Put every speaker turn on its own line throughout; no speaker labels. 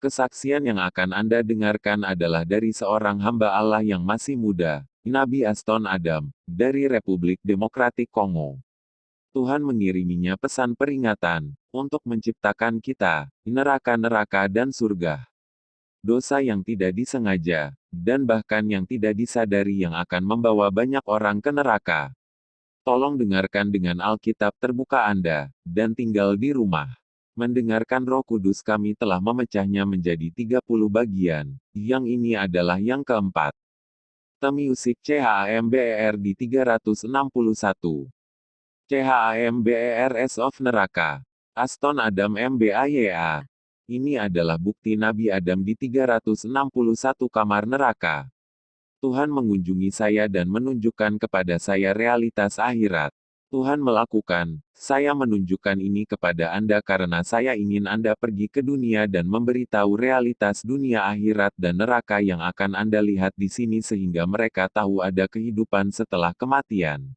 Kesaksian yang akan Anda dengarkan adalah dari seorang hamba Allah yang masih muda, Nabi Aston Adam, dari Republik Demokratik Kongo. Tuhan mengiriminya pesan peringatan, untuk menciptakan kita, neraka-neraka dan surga. Dosa yang tidak disengaja, dan bahkan yang tidak disadari yang akan membawa banyak orang ke neraka. Tolong dengarkan dengan Alkitab terbuka Anda, dan tinggal di rumah. Mendengarkan Roh Kudus kami telah memecahnya menjadi 30 bagian, yang ini adalah yang keempat. Temiusik CHAMBER di 361. CHAMBERS of Neraka. Aston Adam MBAYA. Ini adalah bukti Nabi Adam di 361 kamar neraka. Tuhan mengunjungi saya dan menunjukkan kepada saya realitas akhirat. Tuhan melakukan, saya menunjukkan ini kepada Anda karena saya ingin Anda pergi ke dunia dan memberitahu realitas dunia akhirat dan neraka yang akan Anda lihat di sini sehingga mereka tahu ada kehidupan setelah kematian.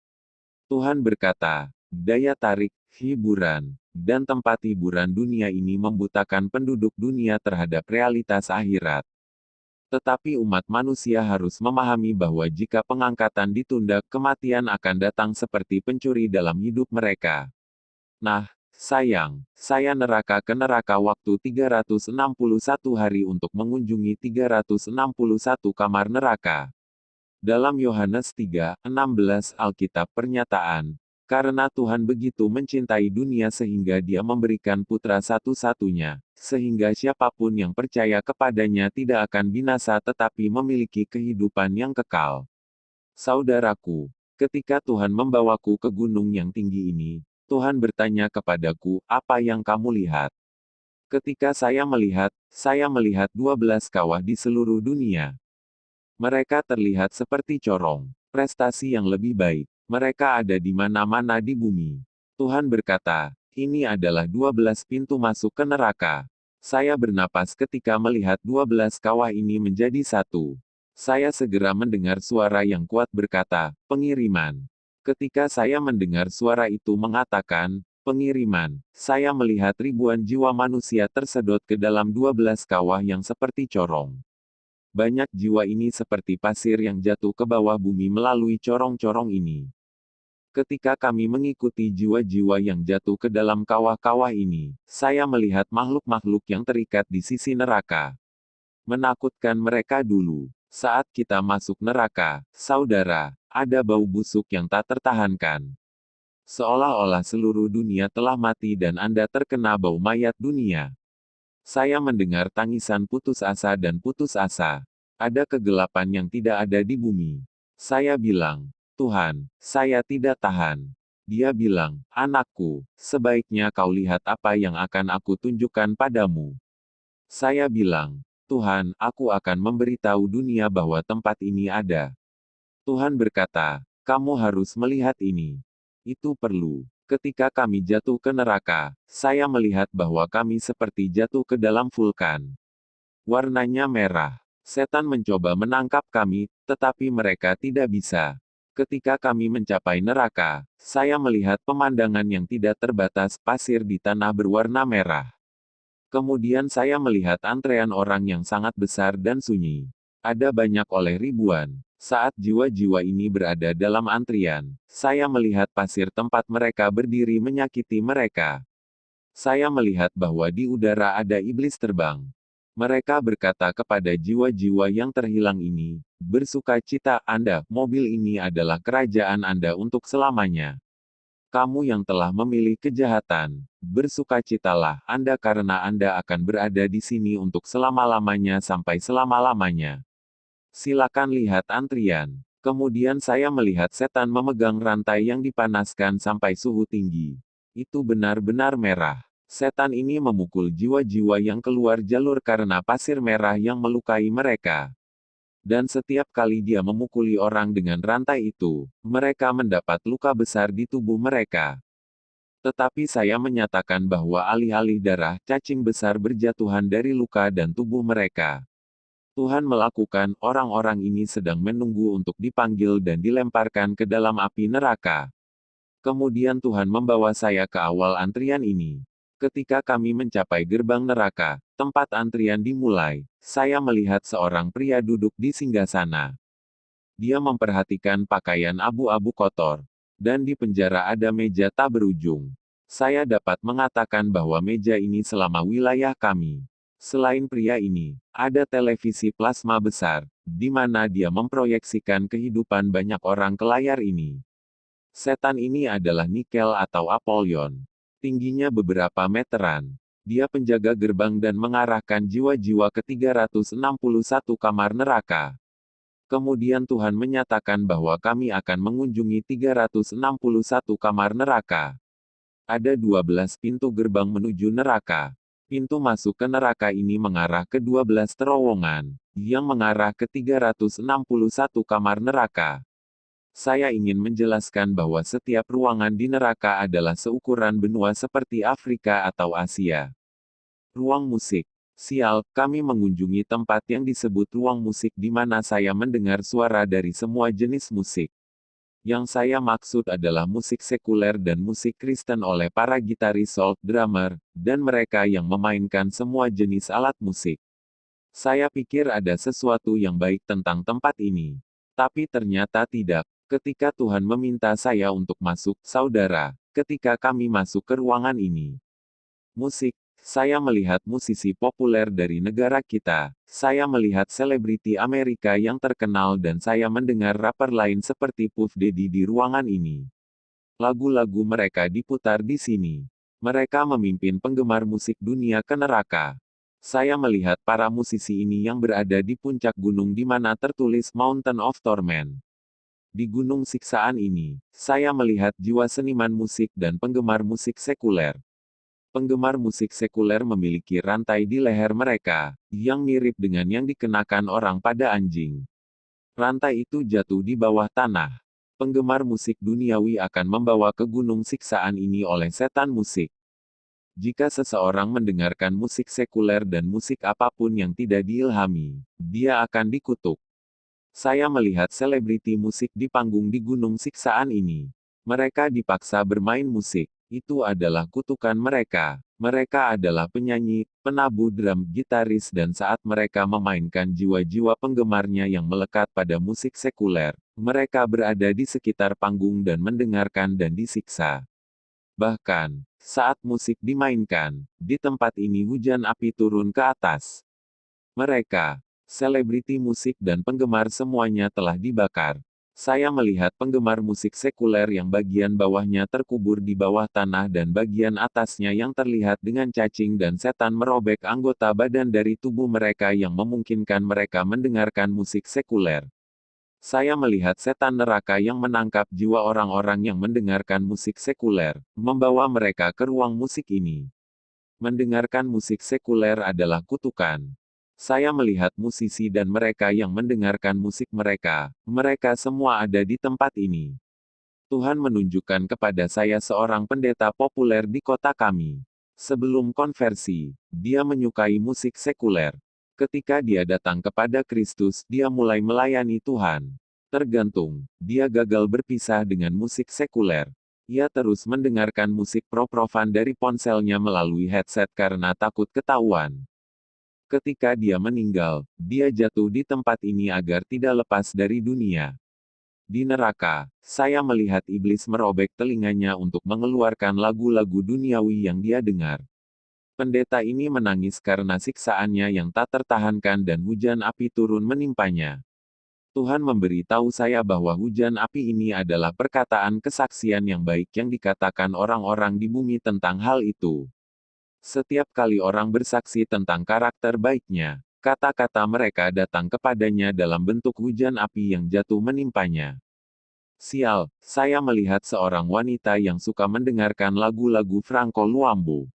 Tuhan berkata, daya tarik, hiburan, dan tempat hiburan dunia ini membutakan penduduk dunia terhadap realitas akhirat. Tetapi umat manusia harus memahami bahwa jika pengangkatan ditunda, kematian akan datang seperti pencuri dalam hidup mereka. Nah, sayang, saya neraka ke neraka waktu 361 hari untuk mengunjungi 361 kamar neraka. Dalam Yohanes 3:16 Alkitab Pernyataan, karena Tuhan begitu mencintai dunia sehingga Dia memberikan putra satu-satunya, sehingga siapapun yang percaya kepadanya tidak akan binasa tetapi memiliki kehidupan yang kekal. Saudaraku, ketika Tuhan membawaku ke gunung yang tinggi ini, Tuhan bertanya kepadaku, apa yang kamu lihat? Ketika saya melihat 12 kawah di seluruh dunia. Mereka terlihat seperti corong, prestasi yang lebih baik. Mereka ada di mana-mana di bumi. Tuhan berkata, ini adalah 12 pintu masuk ke neraka. Saya bernapas ketika melihat 12 kawah ini menjadi satu. Saya segera mendengar suara yang kuat berkata, pengiriman. Ketika saya mendengar suara itu mengatakan, pengiriman, saya melihat ribuan jiwa manusia tersedot ke dalam 12 kawah yang seperti corong. Banyak jiwa ini seperti pasir yang jatuh ke bawah bumi melalui corong-corong ini. Ketika kami mengikuti jiwa-jiwa yang jatuh ke dalam kawah-kawah ini, saya melihat makhluk-makhluk yang terikat di sisi neraka. Menakutkan mereka dulu. Saat kita masuk neraka, saudara, ada bau busuk yang tak tertahankan. Seolah-olah seluruh dunia telah mati dan Anda terkena bau mayat dunia. Saya mendengar tangisan putus asa dan putus asa. Ada kegelapan yang tidak ada di bumi. Saya bilang, Tuhan, saya tidak tahan. Dia bilang, anakku, sebaiknya kau lihat apa yang akan aku tunjukkan padamu. Saya bilang, Tuhan, aku akan memberitahu dunia bahwa tempat ini ada. Tuhan berkata, kamu harus melihat ini. Itu perlu. Ketika kami jatuh ke neraka, saya melihat bahwa kami seperti jatuh ke dalam vulkan. Warnanya merah. Setan mencoba menangkap kami, tetapi mereka tidak bisa. Ketika kami mencapai neraka, saya melihat pemandangan yang tidak terbatas, pasir di tanah berwarna merah. Kemudian saya melihat antrean orang yang sangat besar dan sunyi. Ada banyak oleh ribuan. Saat jiwa-jiwa ini berada dalam antrian, saya melihat pasir tempat mereka berdiri menyakiti mereka. Saya melihat bahwa di udara ada iblis terbang. Mereka berkata kepada jiwa-jiwa yang terhilang ini, bersukacita Anda, mobil ini adalah kerajaan Anda untuk selamanya. Kamu yang telah memilih kejahatan, bersukacitalah Anda karena Anda akan berada di sini untuk selama-lamanya sampai selama-lamanya. Silakan lihat antrian. Kemudian saya melihat setan memegang rantai yang dipanaskan sampai suhu tinggi. Itu benar-benar merah. Setan ini memukul jiwa-jiwa yang keluar jalur karena pasir merah yang melukai mereka. Dan setiap kali dia memukuli orang dengan rantai itu, mereka mendapat luka besar di tubuh mereka. Tetapi saya menyatakan bahwa alih-alih darah, cacing besar berjatuhan dari luka dan tubuh mereka. Tuhan melakukan, orang-orang ini sedang menunggu untuk dipanggil dan dilemparkan ke dalam api neraka. Kemudian Tuhan membawa saya ke awal antrian ini. Ketika kami mencapai gerbang neraka, tempat antrian dimulai, saya melihat seorang pria duduk di singgasana. Dia memperhatikan pakaian abu-abu kotor. Dan di penjara ada meja tak berujung. Saya dapat mengatakan bahwa meja ini selama wilayah kami. Selain pria ini, ada televisi plasma besar, di mana dia memproyeksikan kehidupan banyak orang ke layar ini. Setan ini adalah Nikel atau Apollyon. Tingginya beberapa meteran. Dia penjaga gerbang dan mengarahkan jiwa-jiwa ke 361 kamar neraka. Kemudian Tuhan menyatakan bahwa kami akan mengunjungi 361 kamar neraka. Ada 12 pintu gerbang menuju neraka. Pintu masuk ke neraka ini mengarah ke 12 terowongan, yang mengarah ke 361 kamar neraka. Saya ingin menjelaskan bahwa setiap ruangan di neraka adalah seukuran benua seperti Afrika atau Asia. Ruang musik. Sial, kami mengunjungi tempat yang disebut ruang musik di mana saya mendengar suara dari semua jenis musik. Yang saya maksud adalah musik sekuler dan musik Kristen oleh para gitaris soul, drummer, dan mereka yang memainkan semua jenis alat musik. Saya pikir ada sesuatu yang baik tentang tempat ini. Tapi ternyata tidak. Ketika Tuhan meminta saya untuk masuk, saudara, ketika kami masuk ke ruangan ini. Musik. Saya melihat musisi populer dari negara kita, saya melihat selebriti Amerika yang terkenal dan saya mendengar rapper lain seperti Puff Daddy di ruangan ini. Lagu-lagu mereka diputar di sini. Mereka memimpin penggemar musik dunia ke neraka. Saya melihat para musisi ini yang berada di puncak gunung di mana tertulis Mountain of Torment. Di gunung siksaan ini, saya melihat jiwa seniman musik dan penggemar musik sekuler. Penggemar musik sekuler memiliki rantai di leher mereka, yang mirip dengan yang dikenakan orang pada anjing. Rantai itu jatuh di bawah tanah. Penggemar musik duniawi akan membawa ke gunung siksaan ini oleh setan musik. Jika seseorang mendengarkan musik sekuler dan musik apapun yang tidak diilhami, dia akan dikutuk. Saya melihat selebriti musik di panggung di gunung siksaan ini. Mereka dipaksa bermain musik. Itu adalah kutukan mereka. Mereka adalah penyanyi, penabuh drum, gitaris dan saat mereka memainkan jiwa-jiwa penggemarnya yang melekat pada musik sekuler, mereka berada di sekitar panggung dan mendengarkan dan disiksa. Bahkan, saat musik dimainkan, di tempat ini hujan api turun ke atas. Mereka, selebriti musik dan penggemar semuanya telah dibakar. Saya melihat penggemar musik sekuler yang bagian bawahnya terkubur di bawah tanah dan bagian atasnya yang terlihat dengan cacing dan setan merobek anggota badan dari tubuh mereka yang memungkinkan mereka mendengarkan musik sekuler. Saya melihat setan neraka yang menangkap jiwa orang-orang yang mendengarkan musik sekuler, membawa mereka ke ruang musik ini. Mendengarkan musik sekuler adalah kutukan. Saya melihat musisi dan mereka yang mendengarkan musik mereka. Mereka semua ada di tempat ini. Tuhan menunjukkan kepada saya seorang pendeta populer di kota kami. Sebelum konversi, dia menyukai musik sekuler. Ketika dia datang kepada Kristus, dia mulai melayani Tuhan. Tergantung, dia gagal berpisah dengan musik sekuler. Ia terus mendengarkan musik pro-profan dari ponselnya melalui headset karena takut ketahuan. Ketika dia meninggal, dia jatuh di tempat ini agar tidak lepas dari dunia. Di neraka, saya melihat iblis merobek telinganya untuk mengeluarkan lagu-lagu duniawi yang dia dengar. Pendeta ini menangis karena siksaannya yang tak tertahankan dan hujan api turun menimpanya. Tuhan memberitahu saya bahwa hujan api ini adalah perkataan kesaksian yang baik yang dikatakan orang-orang di bumi tentang hal itu. Setiap kali orang bersaksi tentang karakter baiknya, kata-kata mereka datang kepadanya dalam bentuk hujan api yang jatuh menimpanya. Sial, saya melihat seorang wanita yang suka mendengarkan lagu-lagu Franco Luambo.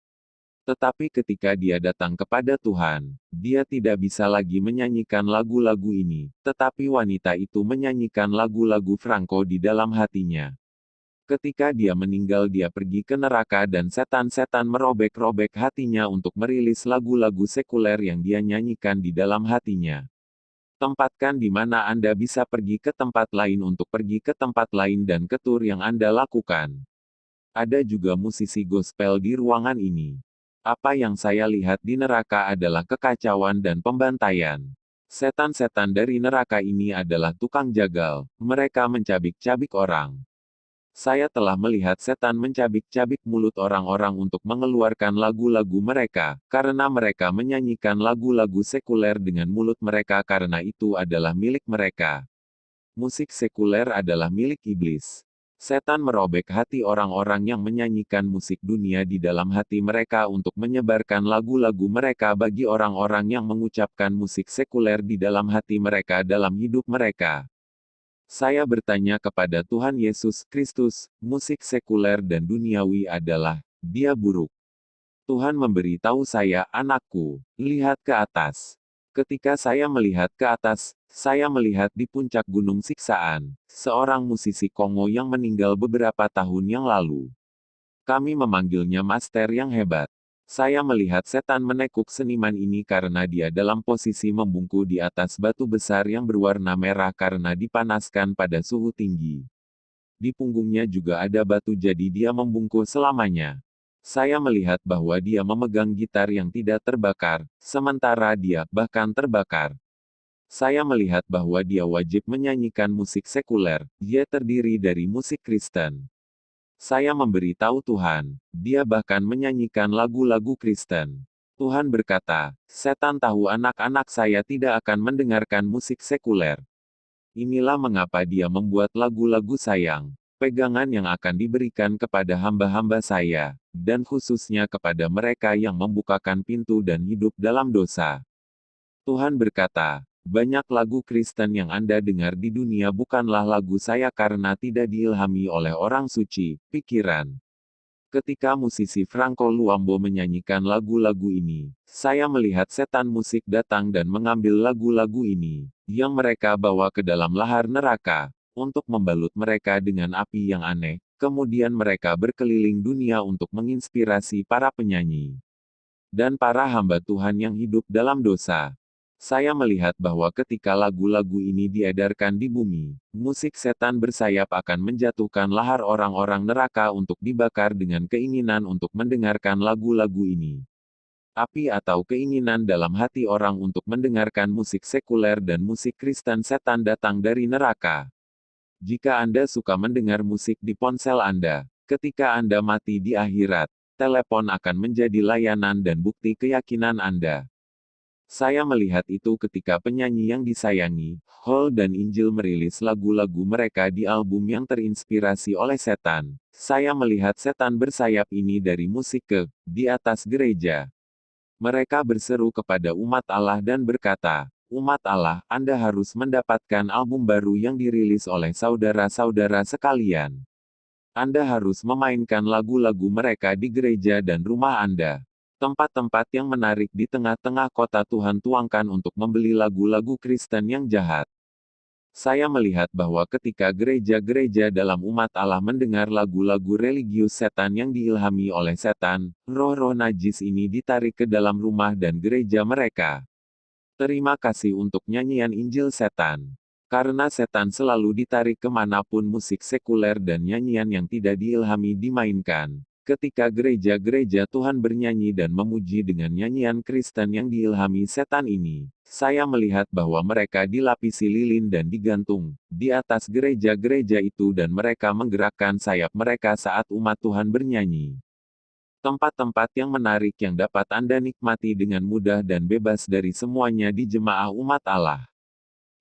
Tetapi ketika dia datang kepada Tuhan, dia tidak bisa lagi menyanyikan lagu-lagu ini, tetapi wanita itu menyanyikan lagu-lagu Franco di dalam hatinya. Ketika dia meninggal dia pergi ke neraka dan setan-setan merobek-robek hatinya untuk merilis lagu-lagu sekuler yang dia nyanyikan di dalam hatinya. Tempatkan di mana Anda bisa pergi ke tempat lain untuk pergi ke tempat lain dan ke tur yang Anda lakukan. Ada juga musisi gospel di ruangan ini. Apa yang saya lihat di neraka adalah kekacauan dan pembantaian. Setan-setan dari neraka ini adalah tukang jagal, mereka mencabik-cabik orang. Saya telah melihat setan mencabik-cabik mulut orang-orang untuk mengeluarkan lagu-lagu mereka, karena mereka menyanyikan lagu-lagu sekuler dengan mulut mereka karena itu adalah milik mereka. Musik sekuler adalah milik iblis. Setan merobek hati orang-orang yang menyanyikan musik dunia di dalam hati mereka untuk menyebarkan lagu-lagu mereka bagi orang-orang yang mengucapkan musik sekuler di dalam hati mereka dalam hidup mereka. Saya bertanya kepada Tuhan Yesus Kristus, musik sekuler dan duniawi adalah, dia buruk. Tuhan memberitahu saya, anakku, lihat ke atas. Ketika saya melihat ke atas, saya melihat di puncak gunung siksaan, seorang musisi Kongo yang meninggal beberapa tahun yang lalu. Kami memanggilnya master yang hebat. Saya melihat setan menekuk seniman ini karena dia dalam posisi membungkuk di atas batu besar yang berwarna merah karena dipanaskan pada suhu tinggi. Di punggungnya juga ada batu jadi dia membungkuk selamanya. Saya melihat bahwa dia memegang gitar yang tidak terbakar, sementara dia bahkan terbakar. Saya melihat bahwa dia wajib menyanyikan musik sekuler, dia terdiri dari musik Kristen. Saya memberitahu Tuhan, dia bahkan menyanyikan lagu-lagu Kristen. Tuhan berkata, setan tahu anak-anak saya tidak akan mendengarkan musik sekuler. Inilah mengapa dia membuat lagu-lagu sayang, pegangan yang akan diberikan kepada hamba-hamba saya, dan khususnya kepada mereka yang membukakan pintu dan hidup dalam dosa. Tuhan berkata, banyak lagu Kristen yang Anda dengar di dunia bukanlah lagu saya karena tidak diilhami oleh orang suci, pikiran. Ketika musisi Franco Luambo menyanyikan lagu-lagu ini, saya melihat setan musik datang dan mengambil lagu-lagu ini, yang mereka bawa ke dalam lahar neraka, untuk membalut mereka dengan api yang aneh, kemudian mereka berkeliling dunia untuk menginspirasi para penyanyi dan para hamba Tuhan yang hidup dalam dosa. Saya melihat bahwa ketika lagu-lagu ini diedarkan di bumi, musik setan bersayap akan menjatuhkan lahar orang-orang neraka untuk dibakar dengan keinginan untuk mendengarkan lagu-lagu ini. Api atau keinginan dalam hati orang untuk mendengarkan musik sekuler dan musik Kristen setan datang dari neraka. Jika Anda suka mendengar musik di ponsel Anda, ketika Anda mati di akhirat, telepon akan menjadi layanan dan bukti keyakinan Anda. Saya melihat itu ketika penyanyi yang disayangi, Hall dan Injil merilis lagu-lagu mereka di album yang terinspirasi oleh setan. Saya melihat setan bersayap ini dari musik di atas gereja. Mereka berseru kepada umat Allah dan berkata, umat Allah, Anda harus mendapatkan album baru yang dirilis oleh saudara-saudara sekalian. Anda harus memainkan lagu-lagu mereka di gereja dan rumah Anda. Tempat-tempat yang menarik di tengah-tengah kota Tuhan tuangkan untuk membeli lagu-lagu Kristen yang jahat. Saya melihat bahwa ketika gereja-gereja dalam umat Allah mendengar lagu-lagu religius setan yang diilhami oleh setan, roh-roh najis ini ditarik ke dalam rumah dan gereja mereka. Terima kasih untuk nyanyian Injil setan. Karena setan selalu ditarik kemanapun musik sekuler dan nyanyian yang tidak diilhami dimainkan. Ketika gereja-gereja Tuhan bernyanyi dan memuji dengan nyanyian Kristen yang diilhami setan ini, saya melihat bahwa mereka dilapisi lilin dan digantung di atas gereja-gereja itu dan mereka menggerakkan sayap mereka saat umat Tuhan bernyanyi. Tempat-tempat yang menarik yang dapat Anda nikmati dengan mudah dan bebas dari semuanya di jemaah umat Allah.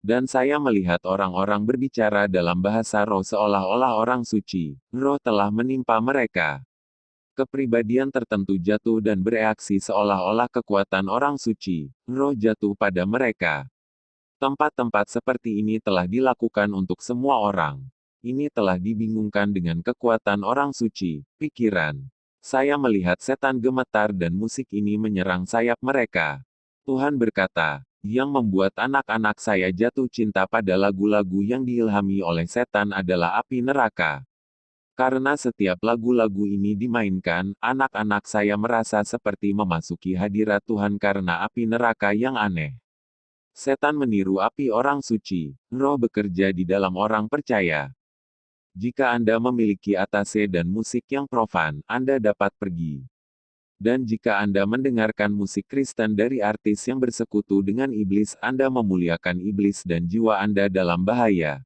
Dan saya melihat orang-orang berbicara dalam bahasa roh seolah-olah orang suci, roh telah menimpa mereka. Kepribadian tertentu jatuh dan bereaksi seolah-olah kekuatan orang suci, roh jatuh pada mereka. Tempat-tempat seperti ini telah dilakukan untuk semua orang. Ini telah dibingungkan dengan kekuatan orang suci, pikiran. Saya melihat setan gemetar dan musik ini menyerang sayap mereka. Tuhan berkata, yang membuat anak-anak saya jatuh cinta pada lagu-lagu yang diilhami oleh setan adalah api neraka. Karena setiap lagu-lagu ini dimainkan, anak-anak saya merasa seperti memasuki hadirat Tuhan karena api neraka yang aneh. Setan meniru api orang suci, roh bekerja di dalam orang percaya. Jika Anda memiliki atase dan musik yang profan, Anda dapat pergi. Dan jika Anda mendengarkan musik Kristen dari artis yang bersekutu dengan iblis, Anda memuliakan iblis dan jiwa Anda dalam bahaya.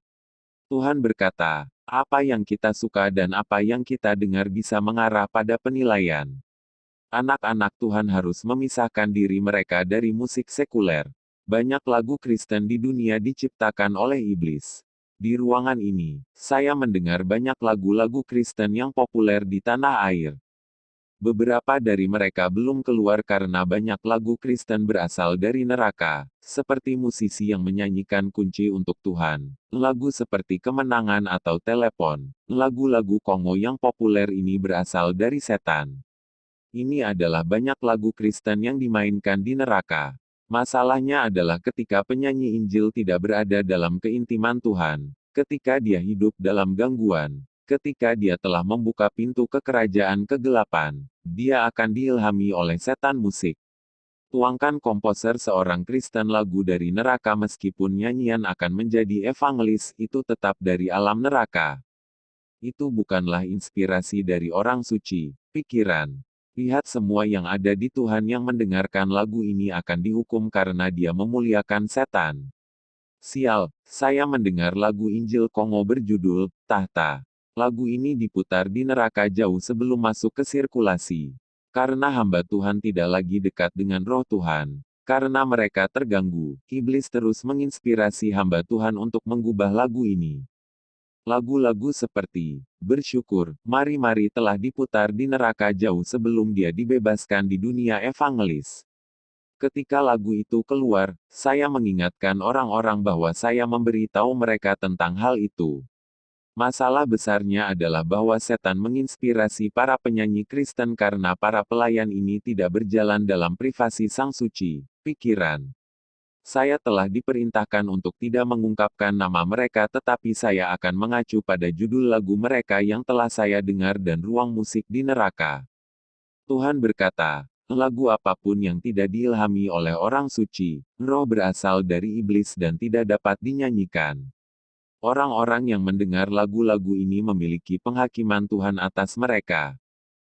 Tuhan berkata, apa yang kita suka dan apa yang kita dengar bisa mengarah pada penilaian. Anak-anak Tuhan harus memisahkan diri mereka dari musik sekuler. Banyak lagu Kristen di dunia diciptakan oleh iblis. Di ruangan ini, saya mendengar banyak lagu-lagu Kristen yang populer di tanah air. Beberapa dari mereka belum keluar karena banyak lagu Kristen berasal dari neraka, seperti musisi yang menyanyikan kunci untuk Tuhan, lagu seperti Kemenangan atau Telepon. Lagu-lagu Kongo yang populer ini berasal dari setan. Ini adalah banyak lagu Kristen yang dimainkan di neraka. Masalahnya adalah ketika penyanyi Injil tidak berada dalam keintiman Tuhan, ketika dia hidup dalam gangguan, ketika dia telah membuka pintu ke kerajaan kegelapan, dia akan diilhami oleh setan musik. Tuangkan komposer seorang Kristen lagu dari neraka meskipun nyanyian akan menjadi evangelis itu tetap dari alam neraka. Itu bukanlah inspirasi dari orang suci, pikiran. Lihat semua yang ada di Tuhan yang mendengarkan lagu ini akan dihukum karena dia memuliakan setan. Sial, saya mendengar lagu Injil Kongo berjudul, Tahta. Lagu ini diputar di neraka jauh sebelum masuk ke sirkulasi. Karena hamba Tuhan tidak lagi dekat dengan roh Tuhan. Karena mereka terganggu, iblis terus menginspirasi hamba Tuhan untuk mengubah lagu ini. Lagu-lagu seperti, Bersyukur, Mari-mari telah diputar di neraka jauh sebelum dia dibebaskan di dunia evangelis. Ketika lagu itu keluar, saya mengingatkan orang-orang bahwa saya memberitahu mereka tentang hal itu. Masalah besarnya adalah bahwa setan menginspirasi para penyanyi Kristen karena para pelayan ini tidak berjalan dalam privasi Sang Suci, pikiran. Saya telah diperintahkan untuk tidak mengungkapkan nama mereka tetapi saya akan mengacu pada judul lagu mereka yang telah saya dengar dan ruang musik di neraka. Tuhan berkata, lagu apapun yang tidak diilhami oleh orang suci, roh berasal dari iblis dan tidak dapat dinyanyikan. Orang-orang yang mendengar lagu-lagu ini memiliki penghakiman Tuhan atas mereka.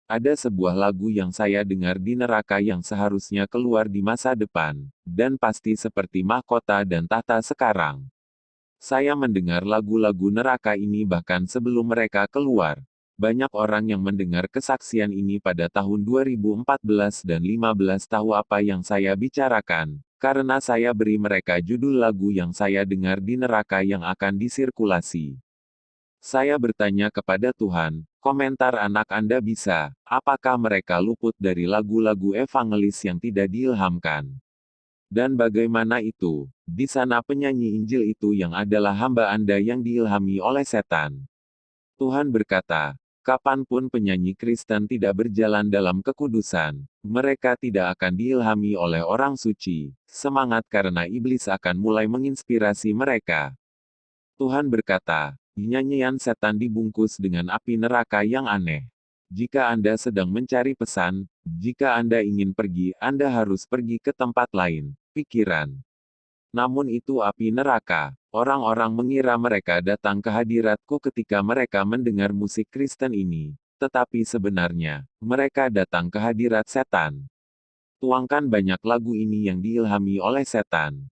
Ada sebuah lagu yang saya dengar di neraka yang seharusnya keluar di masa depan, dan pasti seperti mahkota dan tahta sekarang. Saya mendengar lagu-lagu neraka ini bahkan sebelum mereka keluar. Banyak orang yang mendengar kesaksian ini pada tahun 2014 dan 15 tahu apa yang saya bicarakan. Karena saya beri mereka judul lagu yang saya dengar di neraka yang akan disirkulasi. Saya bertanya kepada Tuhan, komentar anak Anda bisa, apakah mereka luput dari lagu-lagu evangelis yang tidak diilhamkan? Dan bagaimana itu? Di sana penyanyi Injil itu yang adalah hamba Anda yang diilhami oleh setan. Tuhan berkata, kapanpun penyanyi Kristen tidak berjalan dalam kekudusan, mereka tidak akan diilhami oleh orang suci, semangat karena iblis akan mulai menginspirasi mereka. Tuhan berkata, nyanyian setan dibungkus dengan api neraka yang aneh. Jika Anda sedang mencari pesan, jika Anda ingin pergi, Anda harus pergi ke tempat lain, pikiran. Namun itu api neraka. Orang-orang mengira mereka datang ke hadiratku ketika mereka mendengar musik Kristen ini. Tetapi sebenarnya, mereka datang ke hadirat setan. Tuangkan banyak lagu ini yang diilhami oleh setan.